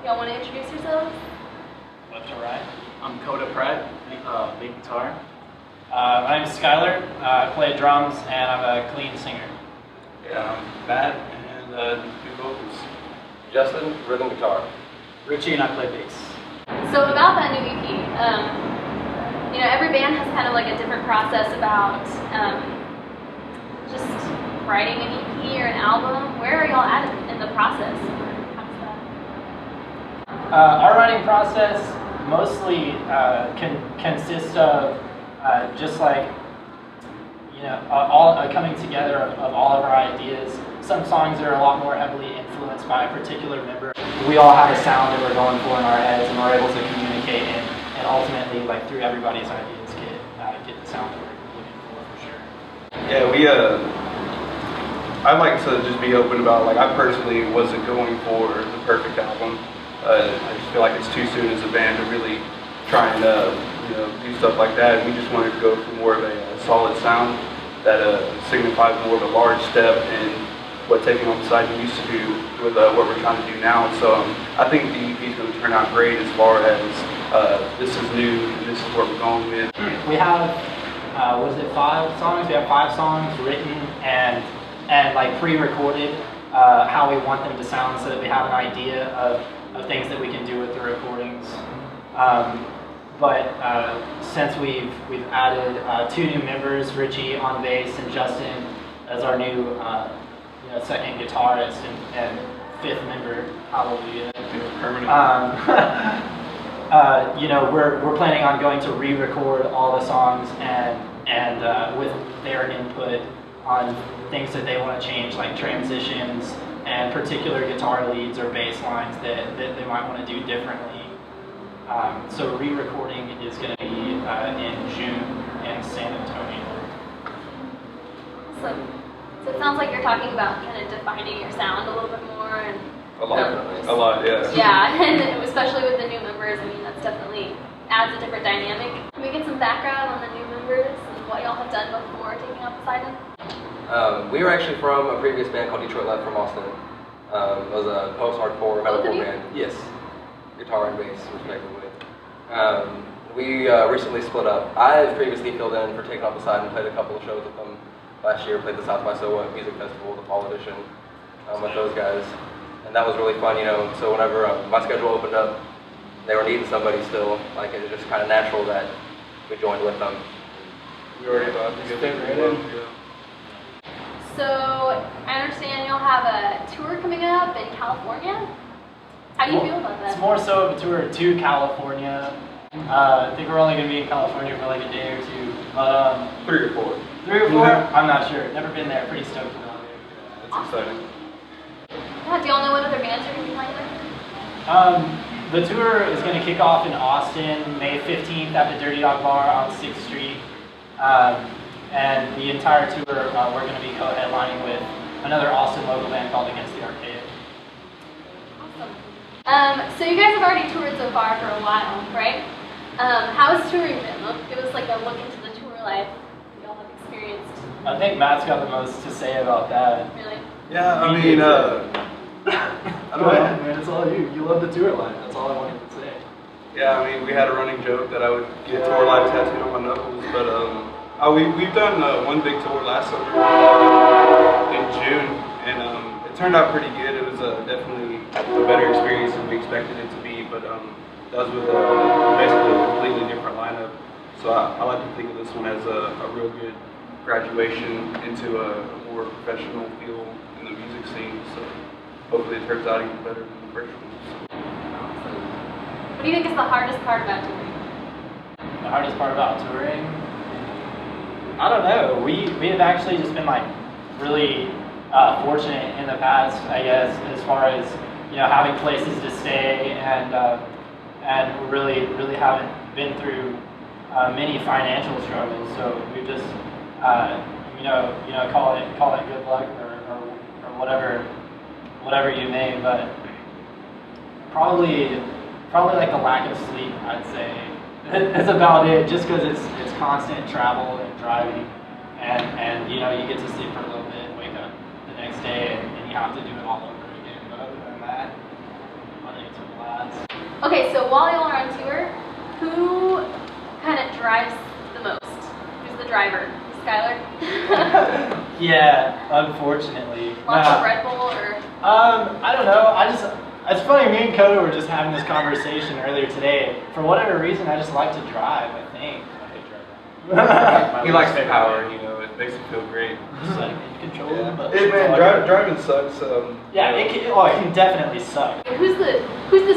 Y'all want to introduce yourselves? Left to right. I'm Koda Pratt, lead guitar. My name is Skylar. I play drums and I'm a clean singer. Yeah, I'm Matt and do vocals. Justin, rhythm guitar. Richie and I play bass. So about that new EP, you know, every band has kind of like a different process about just writing an EP or an album. Where are y'all at in the process? How's that? Our writing process mostly consists of just like, you know, all coming together of all of our ideas. Some songs are a lot more heavily influenced by a particular member. We all have a sound that we're going for in our heads, and we're able to communicate and ultimately, like through everybody's ideas, get the sound that we're looking for sure. Yeah, I'd like to just be open about, like, I personally wasn't going for the perfect album. I just feel like it's too soon as a band to really try and you know, do stuff like that. And we just wanted to go for more of a solid sound that signifies more of a large step in what Taking on Poseidon used to do with what we're trying to do now. So I think the EP is going to turn out great as far as this is new and this is what we're going with. We have, what is it, 5 songs? We have 5 songs written and like pre-recorded how we want them to sound so that we have an idea of things that we can do with the recordings. But since we've added 2 new members, Richie on bass and Justin as our new second guitarist and 5th member, hallelujah. Permanent. You know, we're planning on going to re-record all the songs and with their input on things that they want to change, like transitions and particular guitar leads or bass lines that they might want to do differently. So re-recording is going to be in June in San Antonio. Awesome. So it sounds like you're talking about kind of defining your sound a little bit more and A lot, yeah. yeah, and especially with the new members, I mean, that's definitely adds a different dynamic. Can we get some background on the new members and what y'all have done before Taking on Poseidon? We were actually from a previous band called Detroit Left from Austin. It was a post-hardcore metalcore band. Yes, guitar and bass, respectively. We recently split up. I've previously filled in for Taking on Poseidon, played a couple of shows with them last year, played the South by Southwest Music Festival, the fall edition, with those guys. And that was really fun, you know, so whenever my schedule opened up, they were needing somebody still, like it was just kind of natural that we joined with them. We already thought we fit right in. So I understand you'll have a tour coming up in California. How do you feel about that? It's more so of a tour to California. I think we're only going to be in California for like a day or 2. 3 or 4. 3 or 4? I'm not sure. Never been there. Pretty stoked about it. Yeah, it's exciting. Yeah, do y'all know what other bands are going to be playing there? The tour is going to kick off in Austin May 15th at the Dirty Dog Bar on 6th Street. And the entire tour we're going to be co-headlining with another Austin local band called Against the Archaic. Awesome. So you guys have already toured so far for a while, right? How has touring been? Give us like a look into the tour life y'all have experienced. I think Matt's got the most to say about that. Really? Yeah, I mean, Go ahead, man. It's all you. You love the tour life. That's all I wanted to say. yeah, I mean, we had a running joke that I would get tour life tattooed on my knuckles, but we've done one big tour last summer in June, and it turned out pretty good. It was definitely a better experience than we expected it to be, but that was with basically a completely different lineup. So I like to think of this one as a real good graduation into a more professional feel in the music scene. So hopefully it turns out even better than the first one. Awesome. What do you think is the hardest part about touring? The hardest part about touring? I don't know. We have actually just been like really fortunate in the past, I guess, as far as, you know, having places to stay and really haven't been through many financial struggles. So we've just call it good luck or whatever you may, but probably like the lack of sleep, I'd say. That's about it, just because it's constant travel and driving, and you know, you get to sleep for a little bit, wake up the next day, and you have to do it all over again. But other than that, I think it's a blast. Okay, so while y'all are on tour, who kind of drives the most? Who's the driver? Skylar? Yeah, unfortunately. Lots of Red Bull or? I don't know. It's funny, me and Koda were just having this conversation earlier today. For whatever reason, I just like to drive, I think. He likes the power, you know, it makes him feel great. Just like, you control them, but Driving sucks. yeah, it can definitely suck. Who's the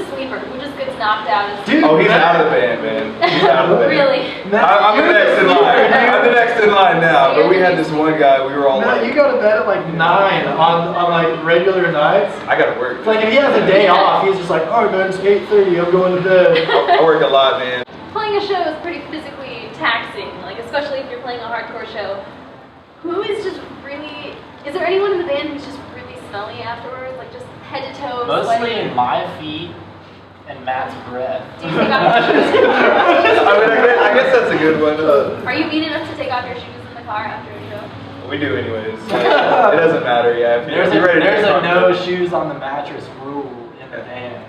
sleeper? Who just gets knocked out? Dude, Oh, he's out of the band, man. He's out of the band. Really? I'm the next in line. I'm the next in line now. But we had this one guy. We were all No, like, you go to bed at like 9 on like regular nights. I gotta work. Like if he has a day off, he's just like, oh man, it's 8:30, I'm going to bed. I work a lot, man. Playing a show is pretty physically taxing, like especially if you're playing a hardcore show. Who is just really? Is there anyone in the band who's just really smelly afterwards, like just head to toe? Mostly sweaty? my feet and Matt's breath. Do you take off your shoes? I guess that's a good one. Are you mean enough to take off your shoes in the car after a show? We do anyways. It doesn't matter, yeah. There's a no shoes on the mattress rule in the band.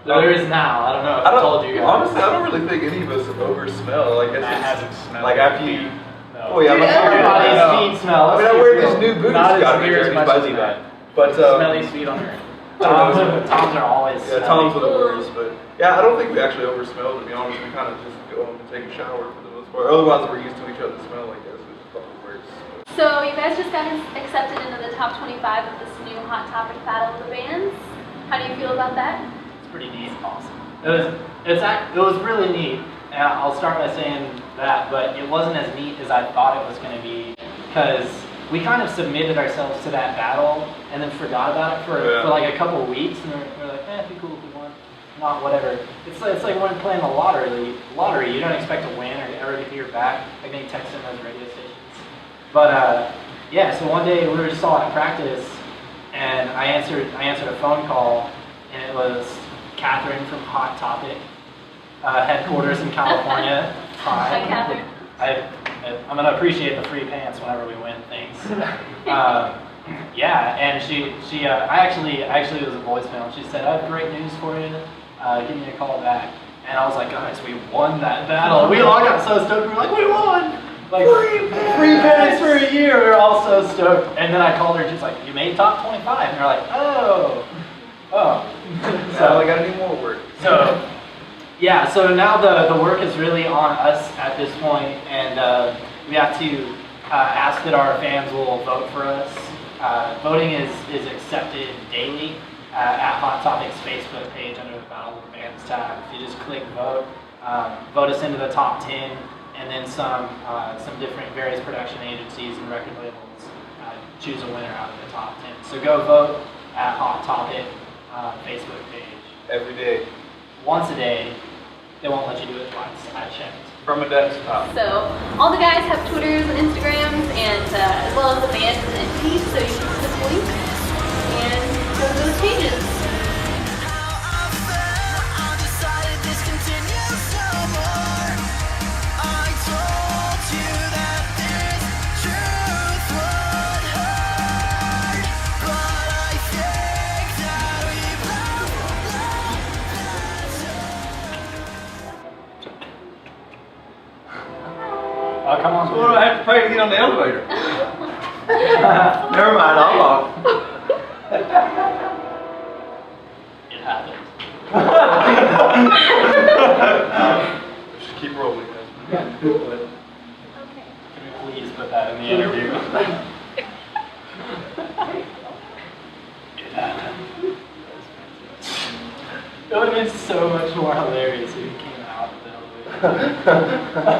There is now. I don't know if I told you guys. Honestly, I don't really think any of us over smell. I guess That it's hasn't smelled. like after you. No. Oh yeah, Dude, everybody's feet smell. I mean, I wear these new boots. Not as Gotta be near as dirty much by as Levi. that. But Smelly feet on her. Toms are always yeah, Tom's are the worst. But yeah, I don't think we actually over smell. To be honest, we kind of just go home and take a shower for the most part. Otherwise, we're used to each other's smell. I guess which is probably worse. So you guys just got accepted into the top 25 of this new Hot Topic Battle of the Bands. How do you feel about that? It's pretty neat. Awesome. It was really neat. And I'll start by saying that, but it wasn't as neat as I thought it was going to be because we kind of submitted ourselves to that battle and then forgot about it for like a couple of weeks, and we're like, it'd be cool if we won. Not whatever. It's like when playing the lottery. You don't expect to win or ever get to hear back. Like they text in those radio stations. But yeah, so one day we were just all at practice, and I answered a phone call, and it was Catherine from Hot Topic, headquarters in California. Hi, Catherine. I'm gonna appreciate the free pants whenever we win things. Yeah, and I actually it was a voicemail. She said, "I have great news for you. Give me a call back." And I was like, "Guys, we won that battle." We all got so stoked. We were like, "We won! Like free pants for a year." We were all so stoked. And then I called her, and she's like, "You made top 25." And we're like, "Oh." So I gotta do more work. So, yeah, so now the work is really on us at this point, and we have to ask that our fans will vote for us. Voting is accepted daily at Hot Topic's Facebook page under the Battle of the Bands tab. If you just click vote, vote us into the top 10, and then some different various production agencies and record labels choose a winner out of the top 10. So go vote at Hot Topic Facebook page. Every day. Once a day. They won't let you do it twice. I checked. From a desktop. So all the guys have Twitters and Instagrams, and as well as the band and entity, so you can click links and go to those pages. Oh, come on. So what do I have to pay to get on the elevator? Never mind, I'm off. It happened. Just keep rolling, guys. Okay. Can we please put that in the interview? It happened. It would have been so much more hilarious if he came out of the elevator.